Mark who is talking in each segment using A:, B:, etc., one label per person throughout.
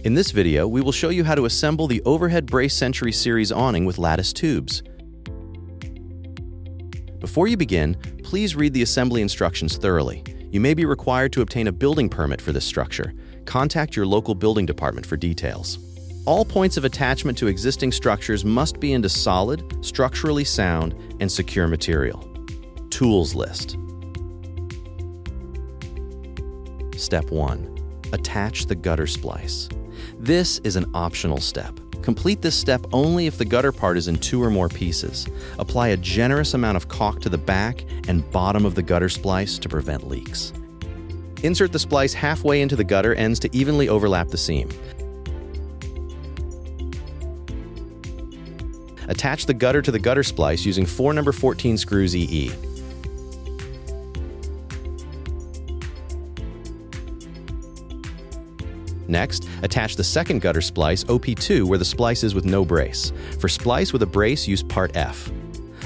A: In this video, we will show you how to assemble the overhead brace Century Series awning with lattice tubes. Before you begin, please read the assembly instructions thoroughly. You may be required to obtain a building permit for this structure. Contact your local building department for details. All points of attachment to existing structures must be into solid, structurally sound, and secure material. Tools list. Step 1. Attach the gutter splice. This is an optional step. Complete this step only if the gutter part is in 2 or more pieces. Apply a generous amount of caulk to the back and bottom of the gutter splice to prevent leaks. Insert the splice halfway into the gutter ends to evenly overlap the seam. Attach the gutter to the gutter splice using 4 number 14 screws EE. Next, attach the second gutter splice, OP2, where the splice is with no brace. For splice with a brace, use part F.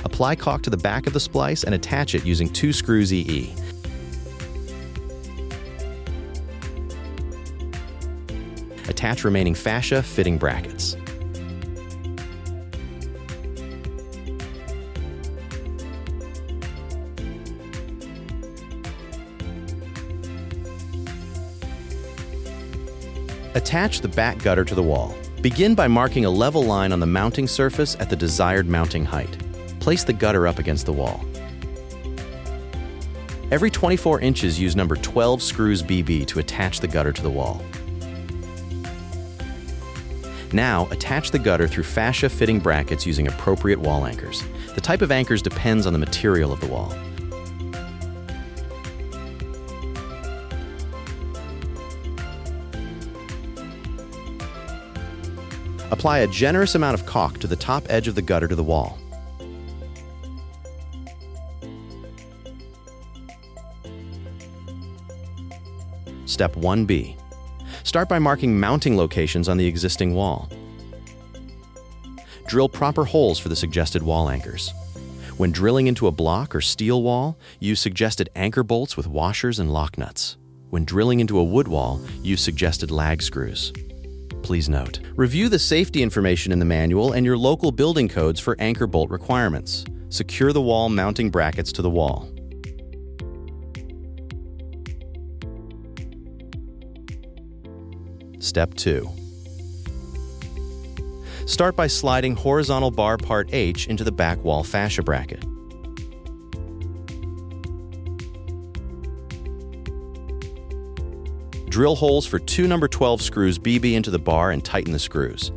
A: Apply caulk to the back of the splice and attach it using 2 screws EE. Attach remaining fascia fitting brackets. Attach the back gutter to the wall. Begin by marking a level line on the mounting surface at the desired mounting height. Place the gutter up against the wall. Every 24 inches, use number 12 screws BB to attach the gutter to the wall. Now, attach the gutter through fascia fitting brackets using appropriate wall anchors. The type of anchors depends on the material of the wall. Apply a generous amount of caulk to the top edge of the gutter to the wall. Step 1B. Start by marking mounting locations on the existing wall. Drill proper holes for the suggested wall anchors. When drilling into a block or steel wall, use suggested anchor bolts with washers and lock nuts. When drilling into a wood wall, use suggested lag screws. Please note, review the safety information in the manual and your local building codes for anchor bolt requirements. Secure the wall mounting brackets to the wall. Step 2. Start by sliding horizontal bar part H into the back wall fascia bracket. Drill holes for 2 number 12 screws BB into the bar and tighten the screws.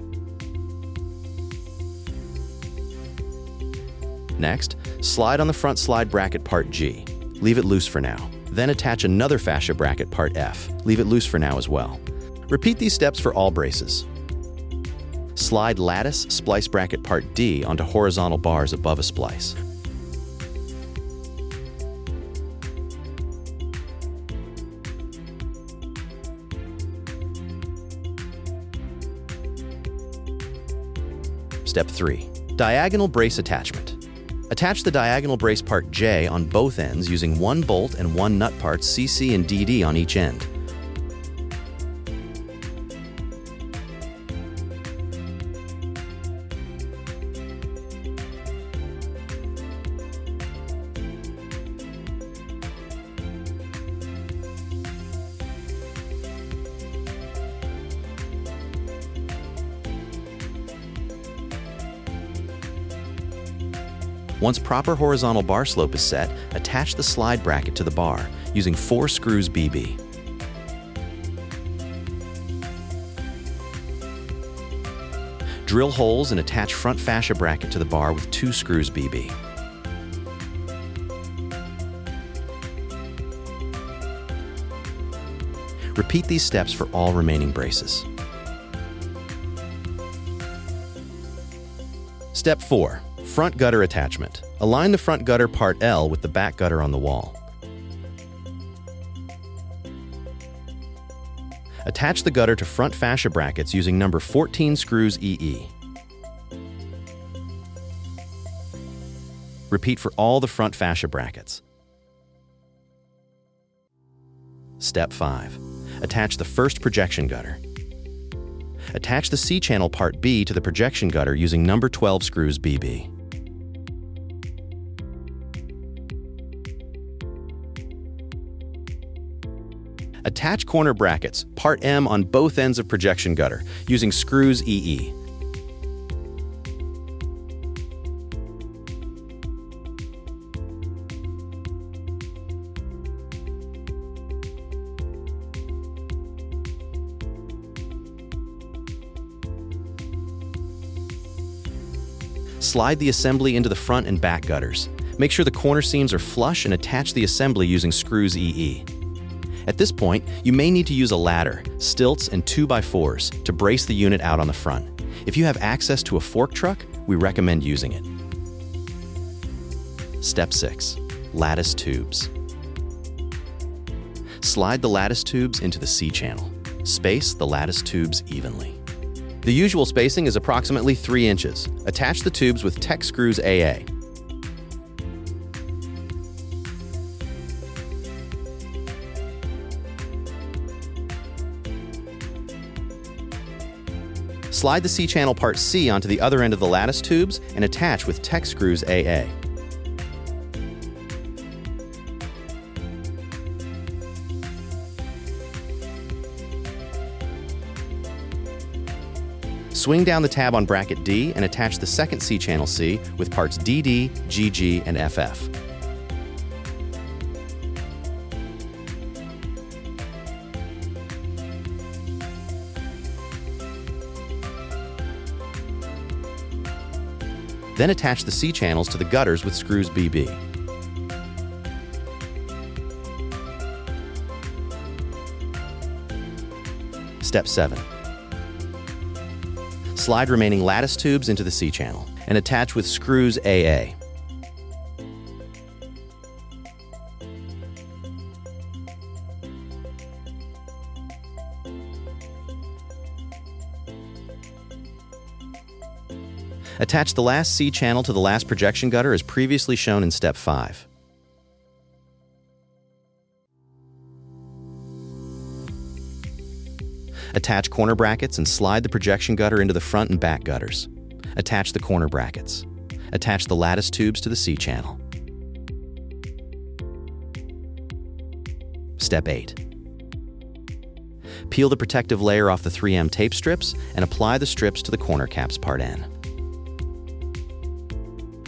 A: Next, slide on the front slide bracket part G. Leave it loose for now. Then attach another fascia bracket part F. Leave it loose for now as well. Repeat these steps for all braces. Slide lattice splice bracket part D onto horizontal bars above a splice. Step 3. Diagonal brace attachment. Attach the diagonal brace part J on both ends using 1 bolt and 1 nut parts CC and DD on each end. Once proper horizontal bar slope is set, attach the slide bracket to the bar using 4 screws BB. Drill holes and attach front fascia bracket to the bar with 2 screws BB. Repeat these steps for all remaining braces. Step 4. Front gutter attachment. Align the front gutter part L with the back gutter on the wall. Attach the gutter to front fascia brackets using number 14 screws EE. Repeat for all the front fascia brackets. Step 5. Attach the first projection gutter. Attach the C-channel part B to the projection gutter using number 12 screws BB. Attach corner brackets, part M, on both ends of projection gutter using screws EE. Slide the assembly into the front and back gutters. Make sure the corner seams are flush and attach the assembly using screws EE. At this point, you may need to use a ladder, stilts, and 2x4s to brace the unit out on the front. If you have access to a fork truck, we recommend using it. Step 6. Lattice tubes. Slide the lattice tubes into the C-channel. Space the lattice tubes evenly. The usual spacing is approximately 3 inches. Attach the tubes with Tech screws AA. Slide the C-channel part C onto the other end of the lattice tubes and attach with Tech screws AA. Swing down the tab on bracket D and attach the second C-channel C with parts DD, GG, and FF. Then attach the C-channels to the gutters with screws BB. Step 7. Slide remaining lattice tubes into the C-channel and attach with screws AA. Attach the last C-channel to the last projection gutter as previously shown in Step 5. Attach corner brackets and slide the projection gutter into the front and back gutters. Attach the corner brackets. Attach the lattice tubes to the C-channel. Step 8. Peel the protective layer off the 3M tape strips and apply the strips to the corner caps part N.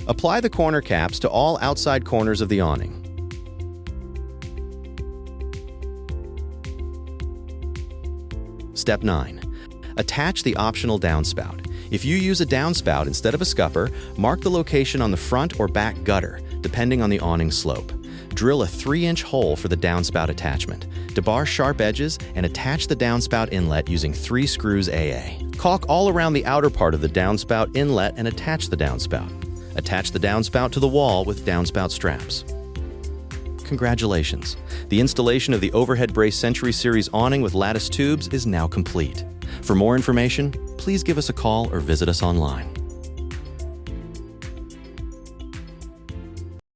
A: Apply the corner caps to all outside corners of the awning. Step 9. Attach the optional downspout. If you use a downspout instead of a scupper, mark the location on the front or back gutter, depending on the awning slope. Drill a 3-inch hole for the downspout attachment. Debar sharp edges and attach the downspout inlet using 3 screws AA. Caulk all around the outer part of the downspout inlet and attach the downspout. Attach the downspout to the wall with downspout straps. Congratulations! The installation of the overhead brace Century Series awning with lattice tubes is now complete. For more information, please give us a call or visit us online.